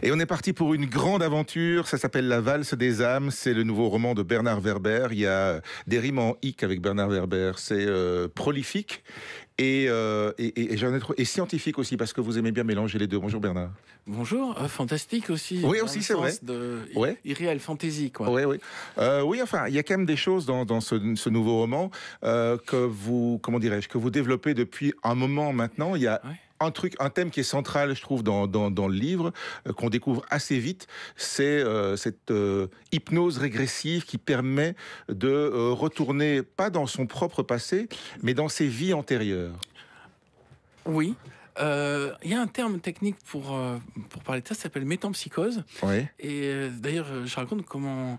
Et on est parti pour une grande aventure, ça s'appelle La Valse des âmes, c'est le nouveau roman de Bernard Werber. Il y a des rimes en hic avec Bernard Werber, c'est prolifique et scientifique aussi, parce que vous aimez bien mélanger les deux. Bonjour Bernard. Bonjour, fantastique aussi. Oui, aussi, c'est vrai. Ouais. Irréel fantasy, quoi. Oui, oui. Oui, enfin, il y a quand même des choses dans ce nouveau roman que vous, comment dirais-je, que vous développez depuis un moment maintenant. Il y a un thème qui est central, je trouve, dans le livre, qu'on découvre assez vite, c'est cette hypnose régressive qui permet de retourner, pas dans son propre passé, mais dans ses vies antérieures. Oui. Il y a un terme technique pour parler de ça, ça s'appelle métempsychose. Oui. Et d'ailleurs, je raconte comment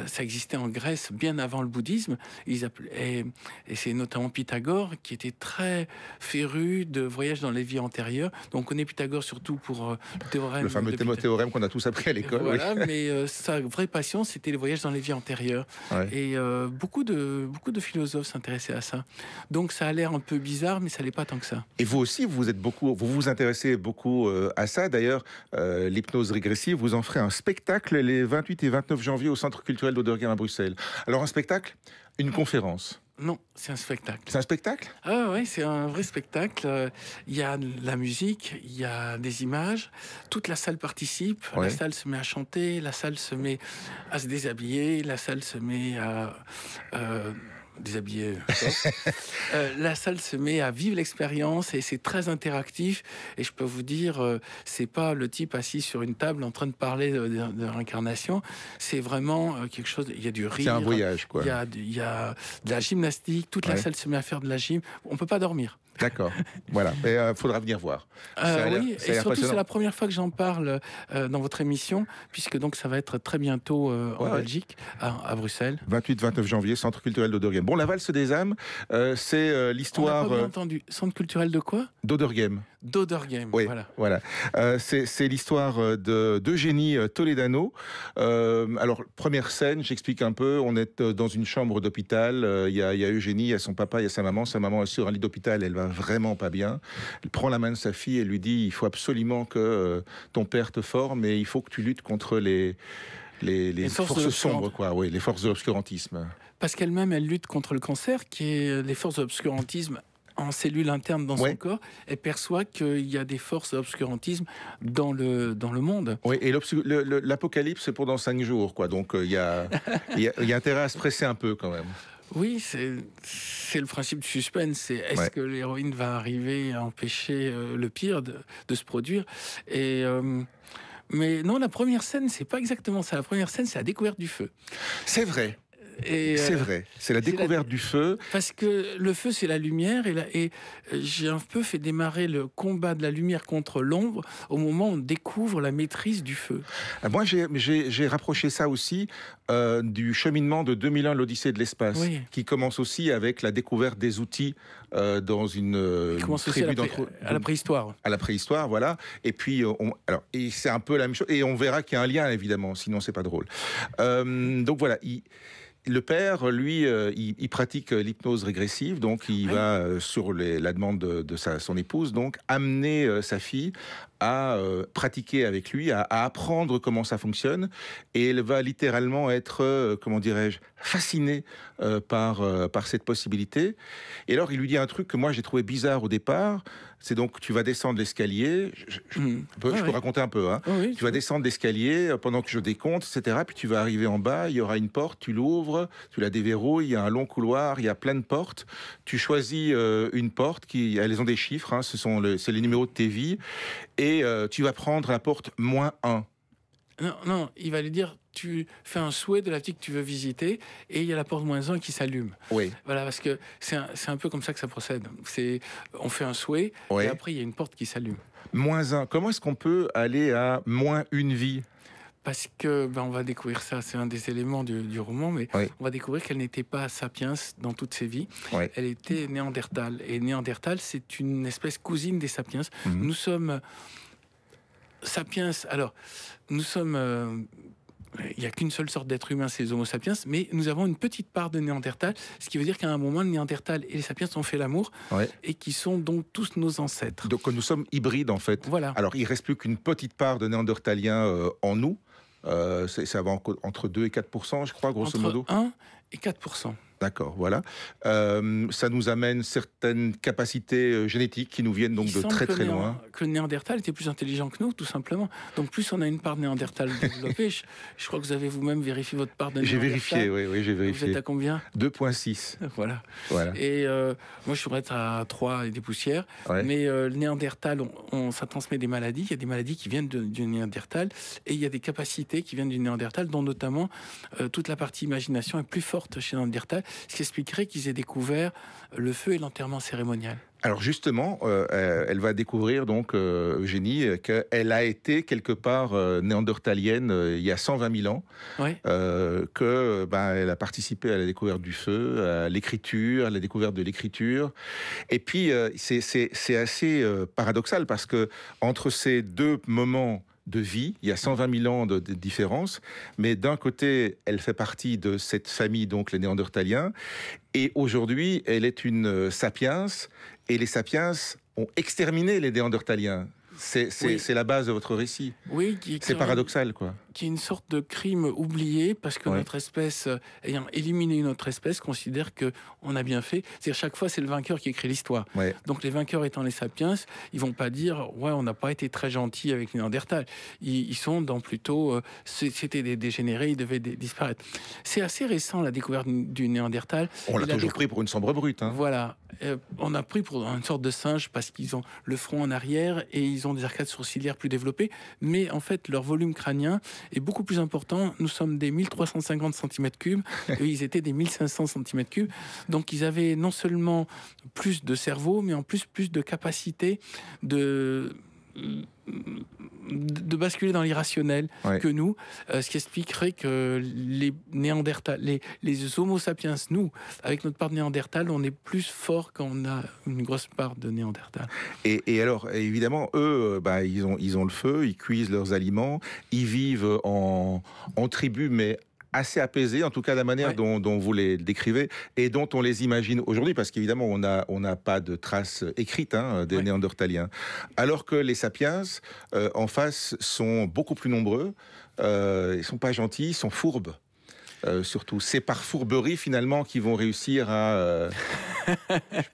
ça existait en Grèce bien avant le bouddhisme. Et c'est notamment Pythagore qui était très féru de voyages dans les vies antérieures. Donc on connaît Pythagore surtout pour le théorème. Le fameux théorème qu'on a tous appris à l'école. Voilà, oui. mais sa vraie passion, c'était les voyages dans les vies antérieures. Ouais. Et beaucoup de philosophes s'intéressaient à ça. Donc ça a l'air un peu bizarre, mais ça l'est pas tant que ça. Et vous aussi, vous vous intéressez beaucoup à ça. D'ailleurs, l'hypnose régressive, vous en ferez un spectacle les 28 et 29 janvier au Centre culturel d'Auderghem à Bruxelles. Alors un spectacle, une conférence. Non, c'est un spectacle. C'est un spectacle ? Ah oui, c'est un vrai spectacle. Il y a de la musique, il y a des images. Toute la salle participe. Ouais. La salle se met à chanter, la salle se met à se déshabiller, la salle se met à... déshabiller. La salle se met à vivre l'expérience et c'est très interactif. Et je peux vous dire, c'est pas le type assis sur une table en train de parler de réincarnation. C'est vraiment quelque chose. Il y a du rire. C'est un voyage, quoi. Il y a de la gymnastique. Toute la salle se met à faire de la gym. On peut pas dormir. D'accord. Voilà. Mais faudra venir voir. Oui, et surtout c'est la première fois que j'en parle dans votre émission, puisque donc ça va être très bientôt en Belgique, à Bruxelles. 28-29 janvier, Centre culturel d'Auderghem. Bon, la valse des âmes, c'est l'histoire... On n'a pas bien entendu. Centre culturel de quoi ? D'Auderghem. D'Auderghem, Oui, voilà. C'est l'histoire d'Eugénie Toledano. Alors, première scène, j'explique un peu. On est dans une chambre d'hôpital. Il y a Eugénie, il y a son papa, il y a sa maman. Sa maman est sur un lit d'hôpital, elle va vraiment pas bien. Elle prend la main de sa fille et lui dit, il faut absolument que ton père te forme et il faut que tu luttes contre les forces sombres, quoi. Oui, les forces de l'obscurantisme. Parce qu'elle-même, elle lutte contre le cancer, qui est les forces de l'obscurantisme en cellules internes dans son corps. Elle perçoit qu'il y a des forces d'obscurantisme dans le monde. Oui, et l'apocalypse, c'est pour dans 5 jours, quoi. Donc, il y a intérêt à se presser un peu, quand même. Oui, c'est le principe du suspense. C'est est-ce que l'héroïne va arriver à empêcher le pire de se produire ? Et mais non, la première scène, c'est pas exactement ça. La première scène, c'est la découverte du feu. C'est vrai. C'est vrai, c'est la découverte du feu. Parce que le feu, c'est la lumière, et j'ai un peu fait démarrer le combat de la lumière contre l'ombre au moment où on découvre la maîtrise du feu. Moi, j'ai rapproché ça aussi du cheminement de 2001, l'Odyssée de l'espace, qui commence aussi avec la découverte des outils dans une tribu à la préhistoire. À la préhistoire, voilà. Et puis, et c'est un peu la même chose. Et on verra qu'il y a un lien, évidemment, sinon c'est pas drôle. Donc voilà. Le père, lui, il pratique l'hypnose régressive, donc il va, sur la demande de son épouse, donc amener sa fille à pratiquer avec lui, à apprendre comment ça fonctionne, et elle va littéralement être, comment dirais-je, fascinée par cette possibilité. Et alors, il lui dit un truc que moi j'ai trouvé bizarre au départ, c'est donc tu vas descendre l'escalier, je peux raconter un peu, hein. Tu vas descendre l'escalier pendant que je décompte, etc. Puis tu vas arriver en bas, il y aura une porte, tu l'ouvres, tu la déverrouilles, il y a un long couloir, il y a plein de portes. Tu choisis une porte elles ont des chiffres, hein, c'est les numéros de tes vies, et tu vas prendre la porte -1. Non, il va lui dire, tu fais un souhait de la vie que tu veux visiter, et il y a la porte -1 qui s'allume. Oui. Voilà, parce que c'est un peu comme ça que ça procède. On fait un souhait, et après il y a une porte qui s'allume. -1. Comment est-ce qu'on peut aller à -1 vie ? Parce que on va découvrir ça, c'est un des éléments du roman, mais on va découvrir qu'elle n'était pas sapiens dans toutes ses vies. Elle était néandertale. Et néandertal, c'est une espèce cousine des sapiens. Nous sommes sapiens. Alors, nous sommes il n'y a qu'une seule sorte d'être humain, c'est les Homo sapiens, mais nous avons une petite part de Néandertal, ce qui veut dire qu'à un moment, le Néandertal et les sapiens ont fait l'amour, et qui sont donc tous nos ancêtres. Donc nous sommes hybrides en fait. Voilà. Alors il ne reste plus qu'une petite part de Néandertaliens en nous. Ça va entre 2 et 4%, je crois, grosso modo. Entre 1 et 4%. D'accord, voilà. Ça nous amène certaines capacités génétiques qui nous viennent donc de très très loin. Que le Néandertal était plus intelligent que nous, tout simplement. Donc plus on a une part de Néandertal développée, je crois que vous avez vous-même vérifié votre part de Néandertal. J'ai vérifié, oui, j'ai vérifié. Vous êtes à combien? 2,6. Voilà. Et moi, je pourrais être à 3 et des poussières. Ouais. Mais le Néandertal, ça transmet des maladies. Il y a des maladies qui viennent du Néandertal. Et il y a des capacités qui viennent du Néandertal, dont notamment toute la partie imagination est plus forte chez le Néandertal, ce qui expliquerait qu'ils aient découvert le feu et l'enterrement cérémonial. Alors justement, elle va découvrir donc, Eugénie, qu'elle a été quelque part néandertalienne il y a 120 000 ans, elle a participé à la découverte du feu, à l'écriture, à la découverte de l'écriture. Et puis c'est assez paradoxal parce que entre ces deux moments de vie, il y a 120 000 ans de différence, mais d'un côté, elle fait partie de cette famille, donc les Néandertaliens, et aujourd'hui, elle est une sapiens, et les sapiens ont exterminé les Néandertaliens. C'est la base de votre récit. Oui, c'est paradoxal, quoi. Qui est une sorte de crime oublié, parce que notre espèce, ayant éliminé une autre espèce, considère qu'on a bien fait. C'est-à-dire, chaque fois, c'est le vainqueur qui écrit l'histoire. Donc, les vainqueurs étant les sapiens, ils vont pas dire « ouais, on n'a pas été très gentil avec les Néandertals ». Ils sont dans plutôt c'était des dégénérés, ils devaient disparaître. C'est assez récent, la découverte du Néandertal. On l'a toujours pris pour une sombre brute. Hein. Voilà. On a pris pour une sorte de singe, parce qu'ils ont le front en arrière et ils ont des arcades sourcilières plus développées, mais en fait, leur volume crânien est beaucoup plus important. Nous sommes des 1350 cm3, et ils étaient des 1500 cm3. Donc, ils avaient non seulement plus de cerveau, mais en plus de capacité de basculer dans l'irrationnel que nous, ce qui expliquerait que les Néandertal, les Homo sapiens, nous, avec notre part de Néandertal, on est plus fort quand on a une grosse part de Néandertal. Et alors, évidemment, eux, ils ont le feu, ils cuisent leurs aliments, ils vivent en tribu, mais assez apaisés, en tout cas la manière dont vous les décrivez et dont on les imagine aujourd'hui, parce qu'évidemment on n'a pas de traces écrites des Néandertaliens, alors que les sapiens en face sont beaucoup plus nombreux, ils sont pas gentils, ils sont fourbes. Surtout, c'est par fourberie finalement qu'ils vont réussir à... je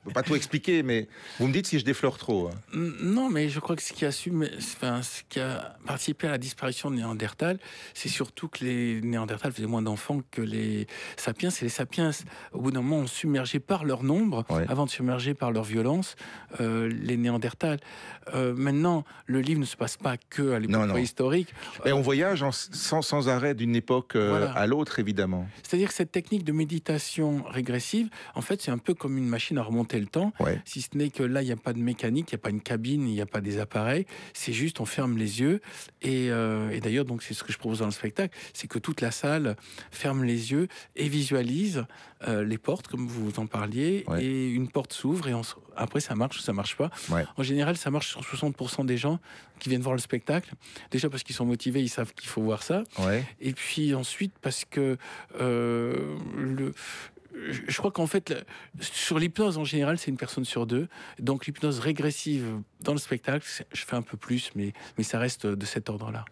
peux pas tout expliquer, mais vous me dites si je déflore trop. Non, mais je crois que ce qui a participé à la disparition de Néandertal, c'est surtout que les Néandertals faisaient moins d'enfants que les sapiens. Et les sapiens, au bout d'un moment, ont submergé par leur nombre, avant de submerger par leur violence, les Néandertals. Maintenant, le livre ne se passe pas que à l'époque préhistorique. Et on voyage sans arrêt d'une époque à l'autre, évidemment. C'est-à-dire que cette technique de méditation régressive, en fait, c'est un peu comme une machine à remonter le temps, si ce n'est que là, il n'y a pas de mécanique, il n'y a pas une cabine, il n'y a pas des appareils, c'est juste, on ferme les yeux, et d'ailleurs, donc c'est ce que je propose dans le spectacle, c'est que toute la salle ferme les yeux et visualise les portes, comme vous en parliez, et une porte s'ouvre, et après, ça marche ou ça marche pas. En général, ça marche sur 60% des gens qui viennent voir le spectacle, déjà parce qu'ils sont motivés, ils savent qu'il faut voir ça, et puis ensuite, parce que je crois qu'en fait, sur l'hypnose en général, c'est une personne sur deux. Donc l'hypnose régressive dans le spectacle, je fais un peu plus, mais ça reste de cet ordre-là.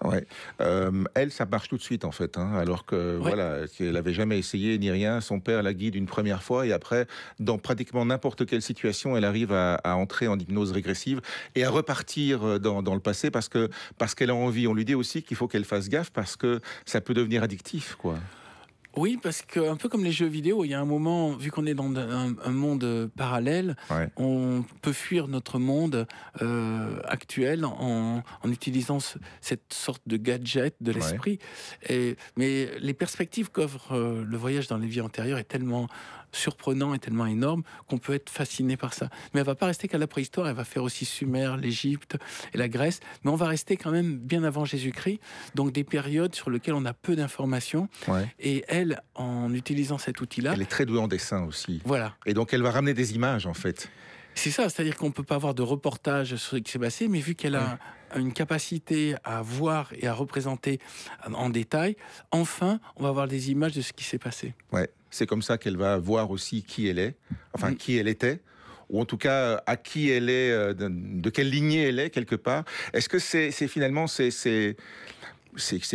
Elle, ça marche tout de suite en fait, alors que voilà, qu'elle n'avait jamais essayé ni rien. Son père la guide une première fois et après, dans pratiquement n'importe quelle situation, elle arrive à entrer en hypnose régressive et à repartir dans le passé parce qu'elle a envie. On lui dit aussi qu'il faut qu'elle fasse gaffe parce que ça peut devenir addictif, quoi. Oui, parce qu'un peu comme les jeux vidéo, il y a un moment, vu qu'on est dans un monde parallèle, on peut fuir notre monde actuel en utilisant cette sorte de gadget de l'esprit. Mais les perspectives qu'offre le voyage dans les vies antérieures est tellement surprenant et tellement énorme qu'on peut être fasciné par ça. Mais elle va pas rester qu'à la préhistoire, elle va faire aussi Sumer, l'Égypte et la Grèce, mais on va rester quand même bien avant Jésus-Christ, donc des périodes sur lesquelles on a peu d'informations. Et elle, en utilisant cet outil-là... Elle est très douée en dessin aussi. Voilà. Et donc elle va ramener des images en fait. C'est ça, c'est-à-dire qu'on ne peut pas avoir de reportage sur ce qui s'est passé, mais vu qu'elle a une capacité à voir et à représenter en détail, enfin, on va avoir des images de ce qui s'est passé. Ouais, c'est comme ça qu'elle va voir aussi qui elle est, enfin qui elle était, ou en tout cas à qui elle est, de quelle lignée elle est quelque part. Est-ce que c'est finalement c'est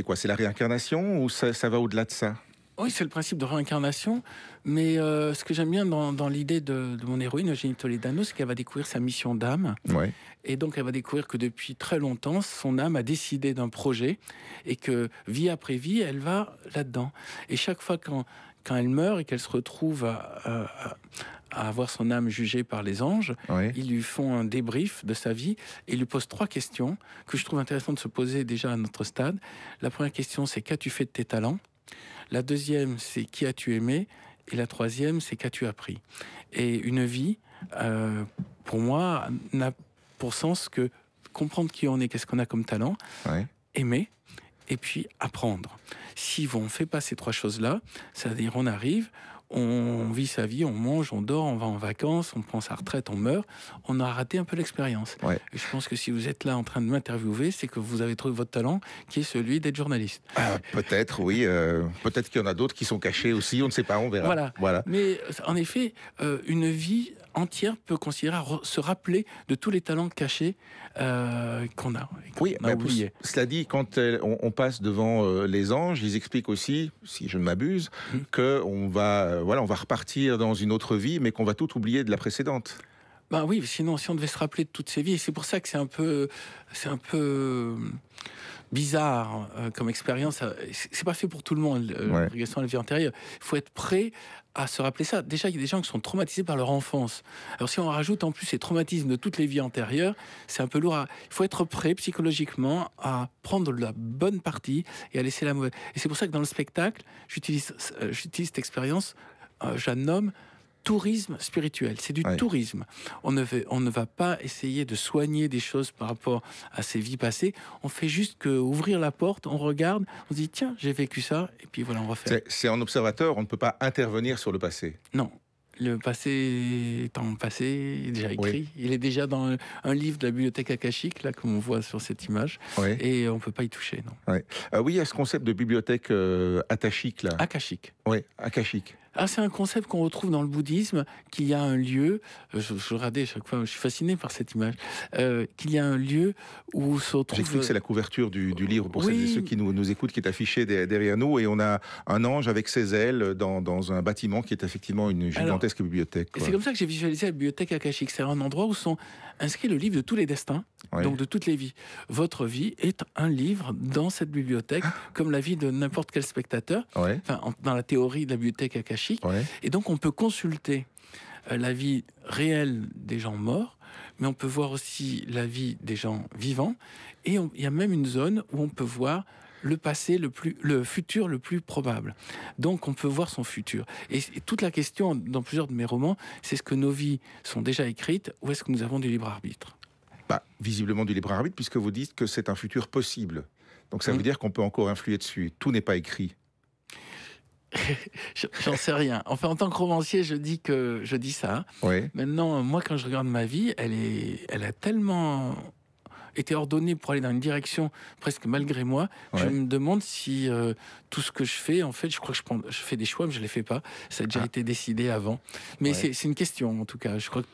quoi? C'est la réincarnation ou ça va au-delà de ça? Oui, c'est le principe de réincarnation, mais ce que j'aime bien dans l'idée de mon héroïne, Eugénie Toledano, c'est qu'elle va découvrir sa mission d'âme. Ouais. Et donc, elle va découvrir que depuis très longtemps, son âme a décidé d'un projet et que vie après vie, elle va là-dedans. Et chaque fois quand elle meurt et qu'elle se retrouve à avoir son âme jugée par les anges, Ouais. ils lui font un débrief de sa vie et lui posent 3 questions que je trouve intéressant de se poser déjà à notre stade. La première question, c'est qu'as-tu fait de tes talents? La deuxième, c'est qui as-tu aimé? Et la troisième, c'est qu'as-tu appris? Et une vie, pour moi, n'a pour sens que comprendre qui on est, qu'est-ce qu'on a comme talent, Ouais. aimer, et puis apprendre. Si on ne fait pas ces 3 choses-là, c'est-à-dire on arrive, on vit sa vie, on mange, on dort, on va en vacances, on prend sa retraite, on meurt, on a raté un peu l'expérience. Ouais. Et je pense que si vous êtes là en train de m'interviewer, c'est que vous avez trouvé votre talent, qui est celui d'être journaliste. Ah, peut-être, oui. Peut-être qu'il y en a d'autres qui sont cachés aussi, on ne sait pas, on verra. Voilà. Mais en effet, une vie entière peut considérer se rappeler de tous les talents cachés qu'on a. Oui, on a oublié. Cela dit, quand on passe devant les anges, ils expliquent aussi, si je ne m'abuse, qu'on va, on va repartir dans une autre vie, mais qu'on va tout oublier de la précédente. Ben oui, sinon, si on devait se rappeler de toutes ces vies, et c'est pour ça que c'est un peu bizarre comme expérience. C'est pas fait pour tout le monde, la régression à la vie antérieure. Il faut être prêt à se rappeler ça. Déjà, il y a des gens qui sont traumatisés par leur enfance. Alors, si on rajoute en plus ces traumatismes de toutes les vies antérieures, c'est un peu lourd. Il faut être prêt psychologiquement à prendre la bonne partie et à laisser la mauvaise. Et c'est pour ça que dans le spectacle, j'utilise cette expérience, je la nomme tourisme spirituel. C'est du tourisme. On ne va pas essayer de soigner des choses par rapport à ses vies passées. On fait juste que ouvrir la porte, on regarde, on se dit tiens, j'ai vécu ça, et puis voilà, on refait. C'est en observateur, on ne peut pas intervenir sur le passé. Non. Le passé étant passé, il est déjà écrit. Il est déjà dans un livre de la bibliothèque akashique, là, comme on voit sur cette image. Et on ne peut pas y toucher, non. Oui, il y a ce concept de bibliothèque akashique, là. Akashique. Oui, akashique. Ah, c'est un concept qu'on retrouve dans le bouddhisme, qu'il y a un lieu, je regardais chaque fois, je suis fasciné par cette image, qu'il y a un lieu où se retrouve... J'explique, c'est la couverture du livre pour celles et ceux qui nous écoutent, qui est affiché derrière nous, et on a un ange avec ses ailes dans un bâtiment qui est effectivement une gigantesque bibliothèque. C'est comme ça que j'ai visualisé la bibliothèque akashique, c'est un endroit où sont inscrits le livre de tous les destins, donc de toutes les vies. Votre vie est un livre dans cette bibliothèque, comme la vie de n'importe quel spectateur, dans la théorie de la bibliothèque akashique. Et donc on peut consulter la vie réelle des gens morts, mais on peut voir aussi la vie des gens vivants, et il y a même une zone où on peut voir le passé, le futur le plus probable. Donc on peut voir son futur. Et toute la question dans plusieurs de mes romans, c'est est-ce que nos vies sont déjà écrites ou est-ce que nous avons du libre arbitre? Visiblement du libre arbitre, puisque vous dites que c'est un futur possible. Donc ça veut dire qu'on peut encore influer dessus. Tout n'est pas écrit. J'en sais rien. Enfin, en tant que romancier, je dis ça. Maintenant, moi, quand je regarde ma vie, elle a tellement été ordonnée pour aller dans une direction presque malgré moi. Je me demande si tout ce que je fais, en fait, je crois que je fais des choix, mais je les fais pas. Ça a déjà été décidé avant. Mais c'est une question, en tout cas. Je crois que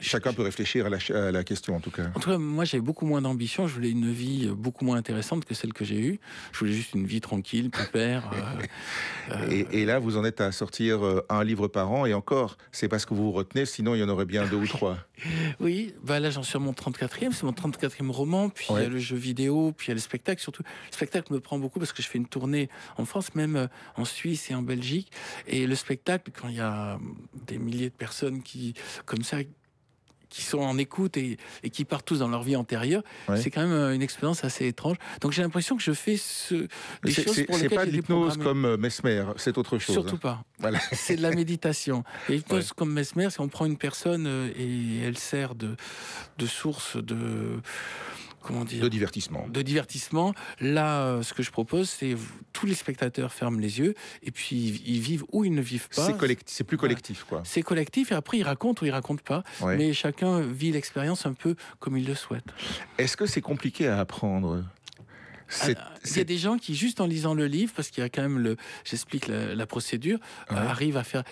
chacun peut réfléchir à la question, en tout cas. En tout cas, moi, j'avais beaucoup moins d'ambition. Je voulais une vie beaucoup moins intéressante que celle que j'ai eue. Je voulais juste une vie tranquille, pépère. Et là, vous en êtes à sortir un livre par an, et encore, c'est parce que vous vous retenez, sinon il y en aurait bien 2 ou 3. Oui, là j'en suis à mon 34e, c'est mon 34e roman, puis il y a le jeu vidéo, puis il y a le spectacle, surtout. Le spectacle me prend beaucoup parce que je fais une tournée en France, même en Suisse et en Belgique, et le spectacle, quand il y a des milliers de personnes qui sont en écoute et qui partent tous dans leur vie antérieure, c'est quand même une expérience assez étrange. Donc j'ai l'impression que je fais des choses pour lesquelles c'est pas de l'hypnose comme Mesmer, c'est autre chose. Surtout pas. Voilà. C'est de la méditation. Et l'hypnose comme Mesmer, c'est on prend une personne et elle sert de source comment dire, de divertissement. De divertissement. Là, ce que je propose, c'est tous les spectateurs ferment les yeux et puis ils vivent ou ils ne vivent pas. C'est plus collectif, quoi. C'est collectif et après ils racontent ou ils racontent pas. Ouais. Mais chacun vit l'expérience un peu comme il le souhaite. Est-ce que c'est compliqué à apprendre? Il y a des gens qui, juste en lisant le livre, parce qu'il y a quand même j'explique la procédure, arrivent à faire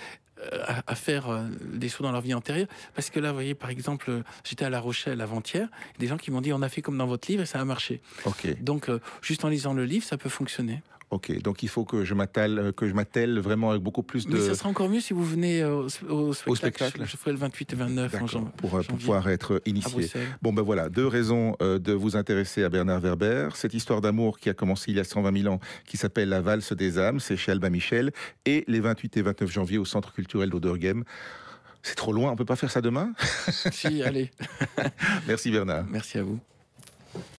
des choses dans leur vie antérieure. Parce que là, vous voyez, par exemple, j'étais à La Rochelle avant-hier, des gens qui m'ont dit on a fait comme dans votre livre et ça a marché. Ok. Donc, juste en lisant le livre, ça peut fonctionner. Ok, donc il faut que je m'attelle vraiment avec beaucoup plus de... Mais ça sera encore mieux si vous venez au spectacle. Je ferai le 28 et 29 en janvier. Pour pouvoir être initié. Bon ben voilà, 2 raisons de vous intéresser à Bernard Werber. Cette histoire d'amour qui a commencé il y a 120 000 ans, qui s'appelle La Valse des âmes, c'est chez Albin Michel, et les 28 et 29 janvier au Centre culturel d'Auderghem. C'est trop loin, on peut pas faire ça demain? Si, allez. Merci Bernard. Merci à vous.